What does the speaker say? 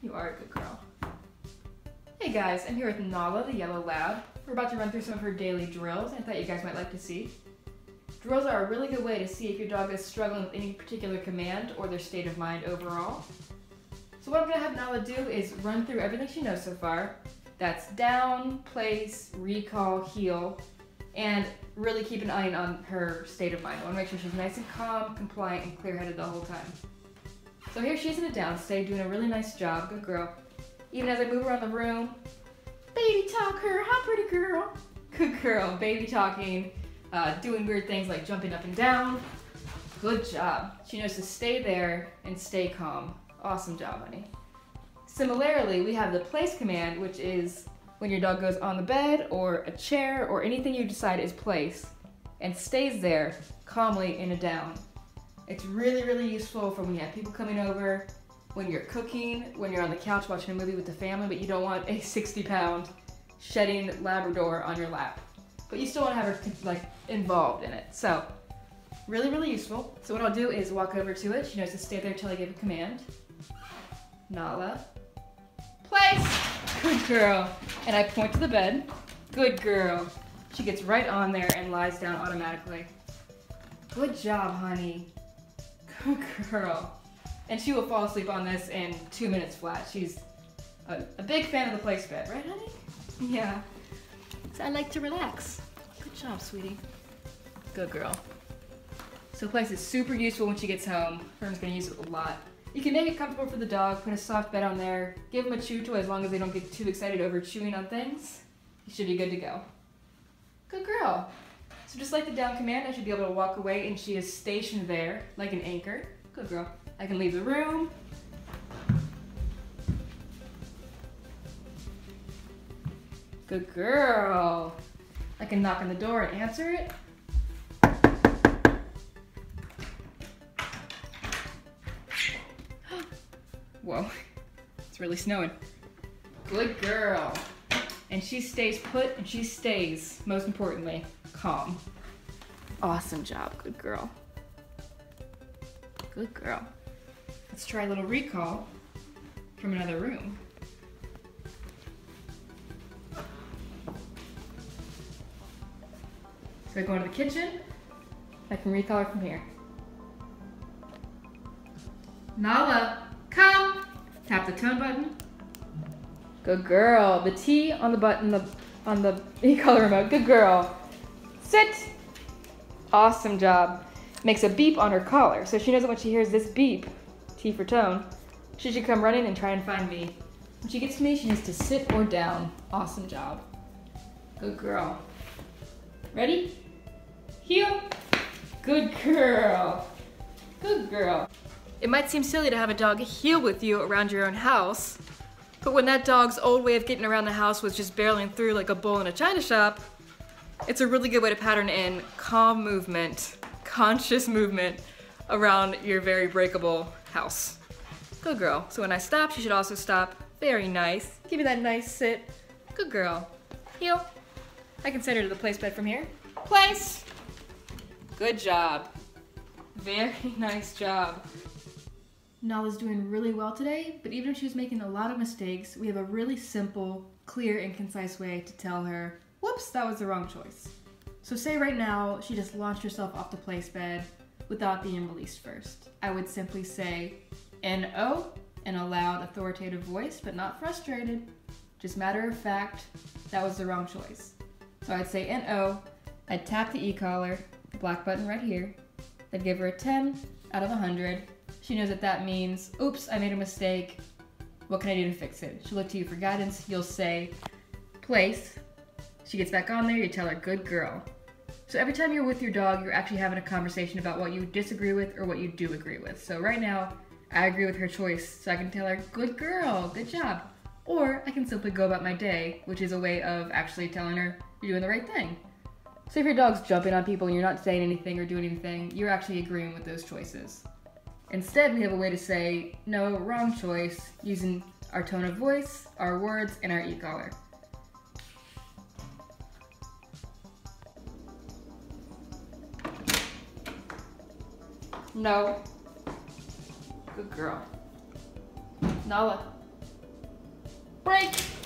You are a good girl. Hey guys, I'm here with Nala, the yellow lab. We're about to run through some of her daily drills, and I thought you guys might like to see. Drills are a really good way to see if your dog is struggling with any particular command or their state of mind overall. So what I'm going to have Nala do is run through everything she knows so far. That's down, place, recall, heel, and really keep an eye on her state of mind. I want to make sure she's nice and calm, compliant, and clear-headed the whole time. So here she is in a down state, doing a really nice job. Good girl. Even as I move around the room, baby talk her, how pretty girl. Good girl, baby talking, doing weird things like jumping up and down. Good job. She knows to stay there and stay calm. Awesome job, honey. Similarly, we have the place command, which is when your dog goes on the bed or a chair or anything you decide is place and stays there calmly in a down. It's really, really useful for when you have people coming over, when you're cooking, when you're on the couch watching a movie with the family, but you don't want a 60-pound shedding Labrador on your lap. But you still want to have her involved in it. So, really, really useful. So what I'll do is walk over to it. She knows to stay there until I give a command. Nala. Place! Good girl. And I point to the bed. Good girl. She gets right on there and lies down automatically. Good job, honey. Good girl. And she will fall asleep on this in 2 minutes flat. She's a big fan of the place bed, right, honey? Yeah. So I like to relax. Good job, sweetie. Good girl. So place is super useful when she gets home. Fern's gonna use it a lot. You can make it comfortable for the dog, put a soft bed on there, give them a chew toy as long as they don't get too excited over chewing on things. You should be good to go. Good girl. So just like the down command, I should be able to walk away and she is stationed there like an anchor. Good girl. I can leave the room. Good girl. I can knock on the door and answer it. Whoa, it's really snowing. Good girl. And she stays put and she stays, most importantly, calm. Awesome job, good girl. Good girl. Let's try a little recall from another room. So I go into the kitchen. I can recall her from here. Nala, come! Tap the tone button. Good girl. The T on the button on the e-collar remote. Good girl. Sit. Awesome job. Makes a beep on her collar, so she knows that when she hears this beep, T for tone, she should come running and try and find me. When she gets to me, she needs to sit or down. Awesome job. Good girl. Ready? Heel. Good girl. Good girl. It might seem silly to have a dog heel with you around your own house, but when that dog's old way of getting around the house was just barreling through like a bull in a china shop, it's a really good way to pattern in calm movement, conscious movement around your very breakable house. Good girl. So when I stop, she should also stop. Very nice. Give me that nice sit. Good girl. Heel. I can send her to the place bed from here. Place. Good job. Very nice job. Nala's doing really well today, but even if she was making a lot of mistakes, we have a really simple, clear, and concise way to tell her, whoops, that was the wrong choice. So say right now, she just launched herself off the place bed without being released first. I would simply say, N-O, in a loud, authoritative voice, but not frustrated. Just matter of fact, that was the wrong choice. So I'd say N-O, I'd tap the e-collar, the black button right here. I'd give her a 10 out of 100. She knows that that means, oops, I made a mistake. What can I do to fix it? She'll look to you for guidance. You'll say, place. She gets back on there, you tell her, good girl. So every time you're with your dog, you're actually having a conversation about what you disagree with or what you do agree with. So right now, I agree with her choice, so I can tell her, good girl, good job. Or I can simply go about my day, which is a way of actually telling her you're doing the right thing. So if your dog's jumping on people and you're not saying anything or doing anything, you're actually agreeing with those choices. Instead, we have a way to say, no, wrong choice, using our tone of voice, our words, and our e-collar. No. Good girl. Nala. Break.